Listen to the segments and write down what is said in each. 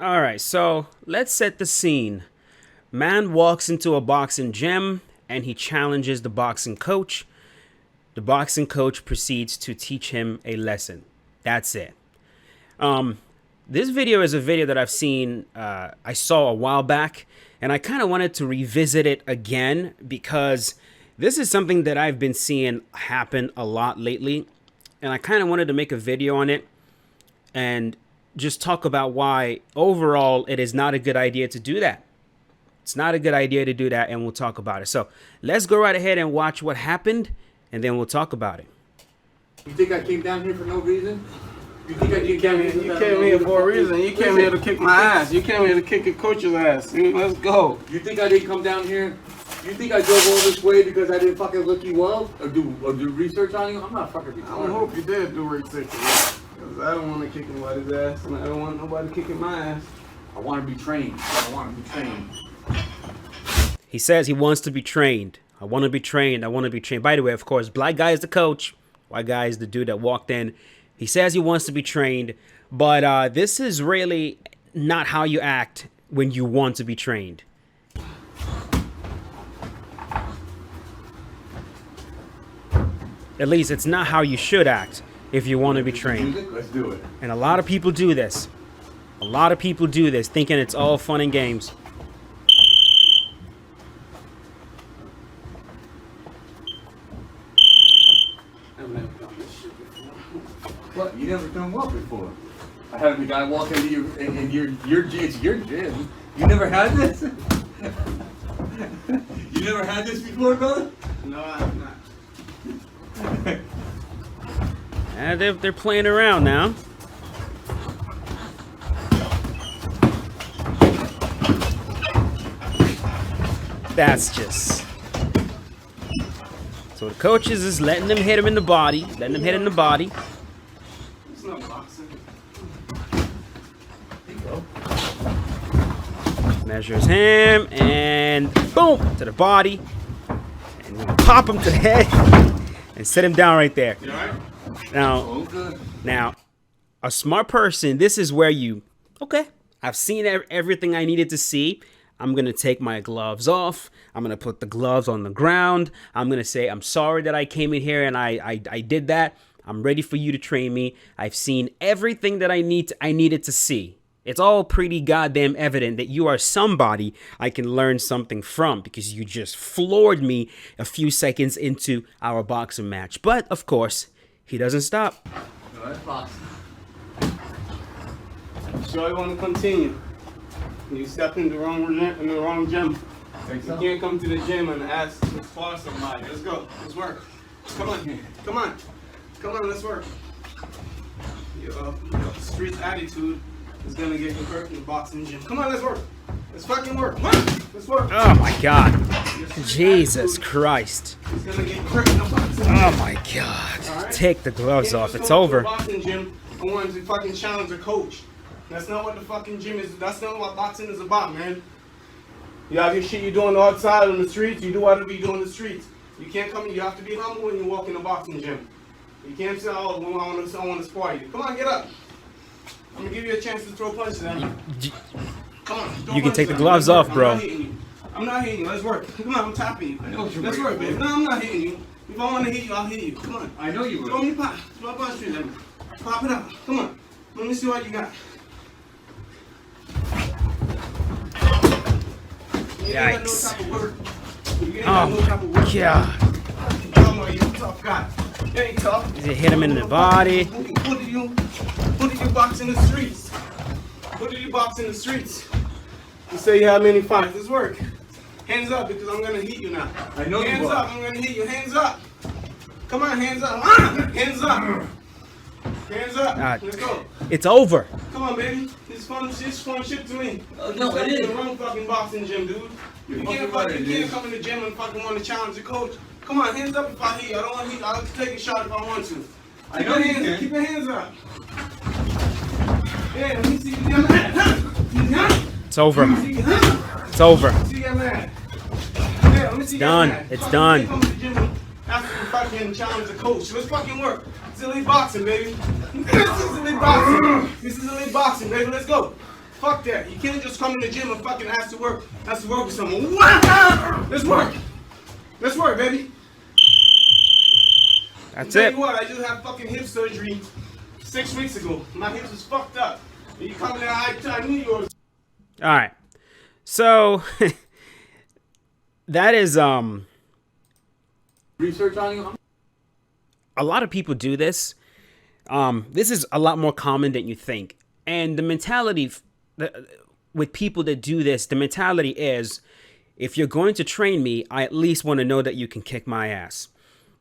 All right, so let's set the scene. Man walks into a boxing gym and he challenges the boxing coach. The boxing coach proceeds to teach him a lesson. That's it. This video is a video that I've seen, I saw a while back, and I kind of wanted to revisit it again because this is something that I've been seeing happen a lot lately, and I kind of wanted to make a video on it and just talk about why overall it is not a good idea to do that. It's not a good idea to do that, and we'll talk about it. So let's go right ahead and watch what happened, and then we'll talk about it. You think I came down here for no reason? You think I came down here? You came here for a reason. You came here to kick my ass. You came here to kick your coach's ass. Let's go. You think I didn't come down here? You think I drove all this way because I didn't fucking look you up or do research on you? I'm not fucking retarded. I hope you did do research. Because I don't want to kick anybody's ass, and I don't want nobody kicking my ass. I want to be trained. I want to be trained. He says he wants to be trained. I want to be trained. I want to be trained. By the way, of course, black guy is the coach. White guy is the dude that walked in. He says he wants to be trained, but this is really not how you act when you want to be trained. At least it's not how you should act if you want to be trained. Let's do it. And a lot of people do this. A lot of people do this thinking it's all fun and games. What? You never done what before? I had a guy walk into your it's your gym. You never had this? You never had this before, brother? No, I have not. And they're playing around now. That's just... So the coaches is letting them hit him in the body. Letting them hit him in the body. It's not boxing. There you go. Measures him and boom to the body. And then pop him to the head and set him down right there. You alright? Now, a smart person, this is where you, okay, I've seen everything I needed to see. I'm going to take my gloves off. I'm going to put the gloves on the ground. I'm going to say, I'm sorry that I came in here and I did that. I'm ready for you to train me. I've seen everything that I needed to see. It's all pretty goddamn evident that you are somebody I can learn something from because you just floored me a few seconds into our boxing match. But, of course, he doesn't stop. No, that's boxing. Sure you want to continue? You stepped in the wrong gym. Think You so? can't come to the gym and ask to spar somebody. Let's go. Let's work. Come on. Come on. Come on, let's work. Your street attitude is gonna get you hurt in the boxing gym. Come on, let's work. Let's fucking work. Come on, let's work. Oh, my God. Your street Jesus attitude Christ. is gonna get you hurt in the boxing gym. Oh, my God. Alright? Take the gloves Can't off. just It's go to over. a boxing gym and want to fucking challenge a coach. That's not what the fucking gym is. That's not what boxing is about, man. You have your shit you do on the outside on the streets. You do whatever you do on the streets. You can't come in. You have to be humble when you walk in a boxing gym. You can't say, "Oh, I want to spar you." Come on, get up. I'm gonna give you a chance to throw punches at me. Come on. Throw You can take punches the at me. gloves Let's work. off, bro. I'm not hitting you. Let's work. Come on, I'm tapping you. I know what you're Let's working work, baby. for. No, I'm not hitting you. If I want to hit you, I'll hit you. Come on. I know you Throw would. me a punch. Throw a punch to me. Pop it up. Come on. Let me see what you got. You ain't got no Yikes. type of work. You ain't Oh, got no type of work. God. Come on, you tough guy. You ain't tough. He hit him in the body. Who did you box in the streets? Who did you box in the streets? You say you have many fights. Let's work. Hands up because I'm gonna hit you now. I know you Hands will. up, I'm gonna hit you. Hands up. Come on, hands up. Ah! Hands up. Hands up. Let's go. It's over. Come on, baby. It's fun shit to me. No, You stepped it in is. the wrong fucking boxing gym, dude. You're You fucking can't right, fucking it you can't is. come in the gym and fucking want to challenge the coach. Come on, hands up if I hit you. I don't want to hit you. I'll take a shot if I want to. I know you can. Keep your hands up. Yeah, let me see you get mad. It's over. Let me see you get mad. It's over. Let me see you get mad. Yeah, let me see you get done. mad. It's Fuck, done. You can't come to the gym and ask me to fucking challenge the coach. Let's fucking work. It's elite boxing, baby. This is elite boxing. This is elite boxing, baby. Let's go. Fuck that. You can't just come in the gym and fucking ask to work with someone. Let's work. Let's work, baby. That's Tell it. you what, I just had fucking hip surgery 6 weeks ago. My hips was fucked up. And you coming in, I knew yours. All right. So that is Research on you? a lot of people do this. This is a lot more common than you think. And the mentality with people that do this, the mentality is, if you're going to train me, I at least want to know that you can kick my ass.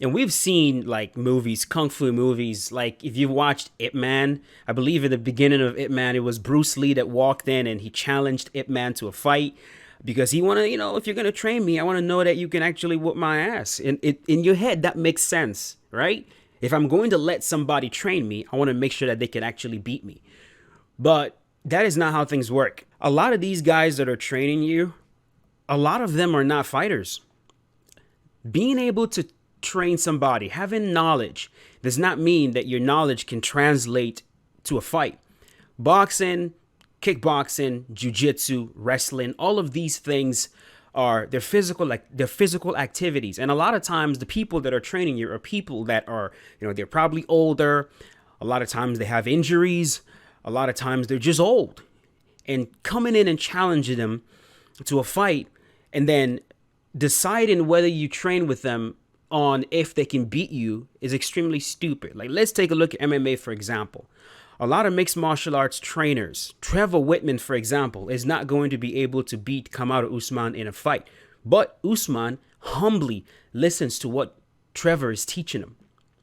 And we've seen like movies, kung fu movies, like if you've watched Ip Man, I believe in the beginning of Ip Man, it was Bruce Lee that walked in and he challenged Ip Man to a fight because he wanted, if you're going to train me, I want to know that you can actually whoop my ass. In your head, that makes sense, right? If I'm going to let somebody train me, I want to make sure that they can actually beat me. But that is not how things work. A lot of these guys that are training you, a lot of them are not fighters. Being able to train somebody, having knowledge, does not mean that your knowledge can translate to a fight. Boxing, kickboxing, jiu-jitsu, wrestling, all of these things are they're physical activities. And a lot of times the people that are training you are people that are, they're probably older. A lot of times they have injuries. A lot of times they're just old. And coming in and challenging them to a fight and then deciding whether you train with them on if they can beat you is extremely stupid. Like, let's take a look at MMA, for example. A lot of mixed martial arts trainers, Trevor Whitman, for example, is not going to be able to beat Kamaru Usman in a fight. But Usman humbly listens to what Trevor is teaching him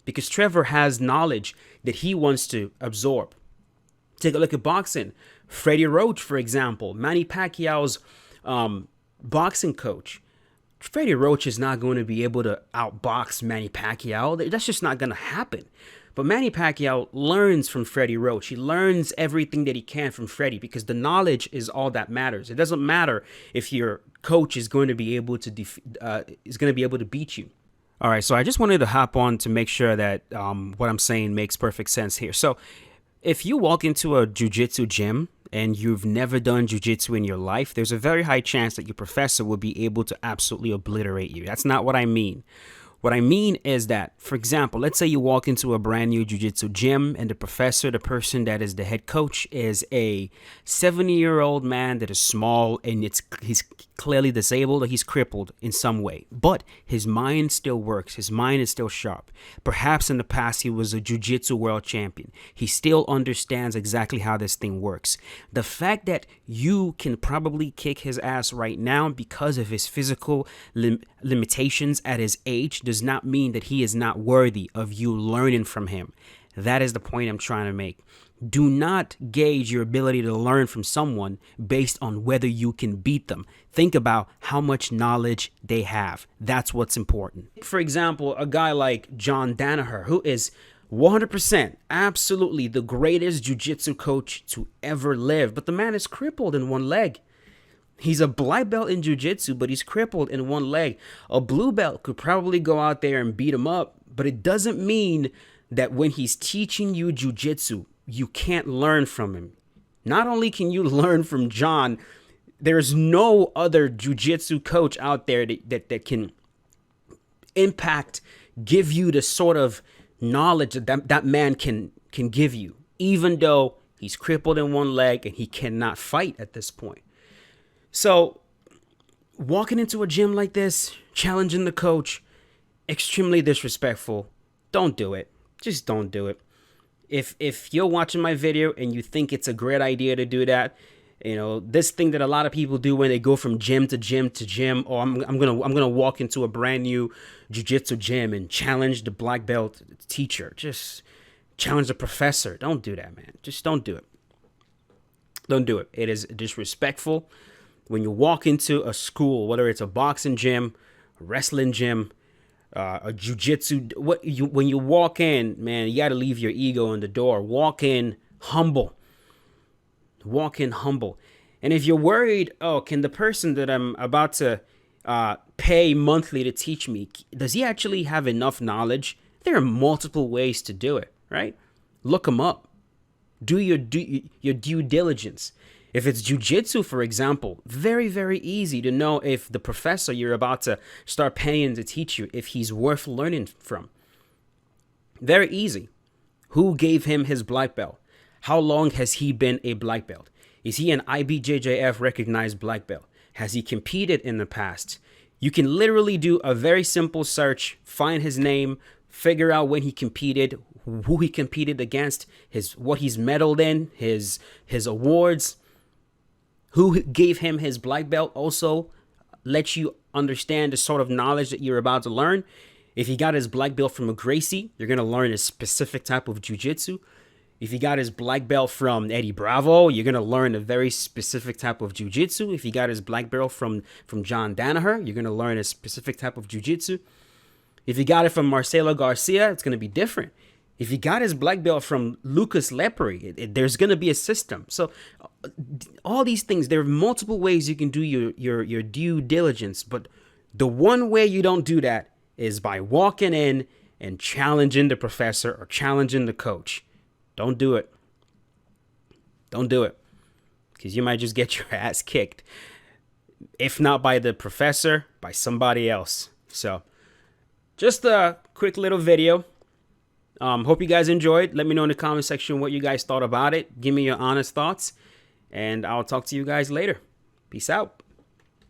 because Trevor has knowledge that he wants to absorb. Take a look at boxing. Freddie Roach, for example, Manny Pacquiao's boxing coach. Freddie Roach is not going to be able to outbox Manny Pacquiao. That's just not going to happen. But Manny Pacquiao learns from Freddie Roach. He learns everything that he can from Freddie because the knowledge is all that matters. It doesn't matter if your coach is going to be able to beat you. All right, so I just wanted to hop on to make sure that what I'm saying makes perfect sense here. So if you walk into a jiu-jitsu gym and you've never done jiu-jitsu in your life, there's a very high chance that your professor will be able to absolutely obliterate you. That's not what I mean. What I mean is that, for example, let's say you walk into a brand new jiu-jitsu gym and the professor, the person that is the head coach, is a 70-year-old man that is small and he's clearly disabled or he's crippled in some way. But his mind still works. His mind is still sharp. Perhaps in the past he was a jiu-jitsu world champion. He still understands exactly how this thing works. The fact that you can probably kick his ass right now because of his physical limitations at his age does not mean that he is not worthy of you learning from him. That is the point I'm trying to make. Do not gauge your ability to learn from someone based on whether you can beat them. Think about how much knowledge they have. That's what's important. For example, a guy like John Danaher, who is 100% absolutely the greatest jiu-jitsu coach to ever live, but the man is crippled in one leg. He's a black belt in jiu-jitsu, but he's crippled in one leg. A blue belt could probably go out there and beat him up, but it doesn't mean that when he's teaching you jiu-jitsu, you can't learn from him. Not only can you learn from John, there's no other jiu-jitsu coach out there that can give you the sort of knowledge that man can give you, even though he's crippled in one leg and he cannot fight at this point. So walking into a gym like this, challenging the coach, extremely disrespectful. Don't do it. Just don't do it. If you're watching my video and you think it's a great idea to do that, this thing that a lot of people do when they go from gym to gym to gym, or I'm gonna walk into a brand new jiu-jitsu gym and challenge the black belt teacher, just challenge the professor. Don't do that, man. Just don't do it. Don't do it. It is disrespectful. When you walk into a school, whether it's a boxing gym, a wrestling gym, a jiu-jitsu, when you walk in, man, you got to leave your ego in the door. Walk in humble. Walk in humble. And if you're worried, can the person that I'm about to pay monthly to teach me, does he actually have enough knowledge? There are multiple ways to do it, right? Look him up. Do your due diligence. If it's jujitsu, for example, very, very easy to know if the professor you're about to start paying to teach you, if he's worth learning from. Very easy. Who gave him his black belt? How long has he been a black belt? Is he an IBJJF recognized black belt? Has he competed in the past? You can literally do a very simple search, find his name, figure out when he competed, who he competed against, what he's medaled in, his awards, who gave him his black belt. Also lets you understand the sort of knowledge that you're about to learn. If he got his black belt from a Gracie, you're going to learn a specific type of jiu-jitsu. If he got his black belt from Eddie Bravo, you're going to learn a very specific type of jiu-jitsu. If he got his black belt from John Danaher, you're going to learn a specific type of jiu-jitsu. If he got it from Marcelo Garcia, it's going to be different. If he got his black belt from Lucas Lepri, there's going to be a system. So all these things, there are multiple ways you can do your due diligence. But the one way you don't do that is by walking in and challenging the professor or challenging the coach. Don't do it. Don't do it. Because you might just get your ass kicked. If not by the professor, by somebody else. So, just a quick little video. Hope you guys enjoyed. Let me know in the comment section what you guys thought about it. Give me your honest thoughts. And I'll talk to you guys later. Peace out.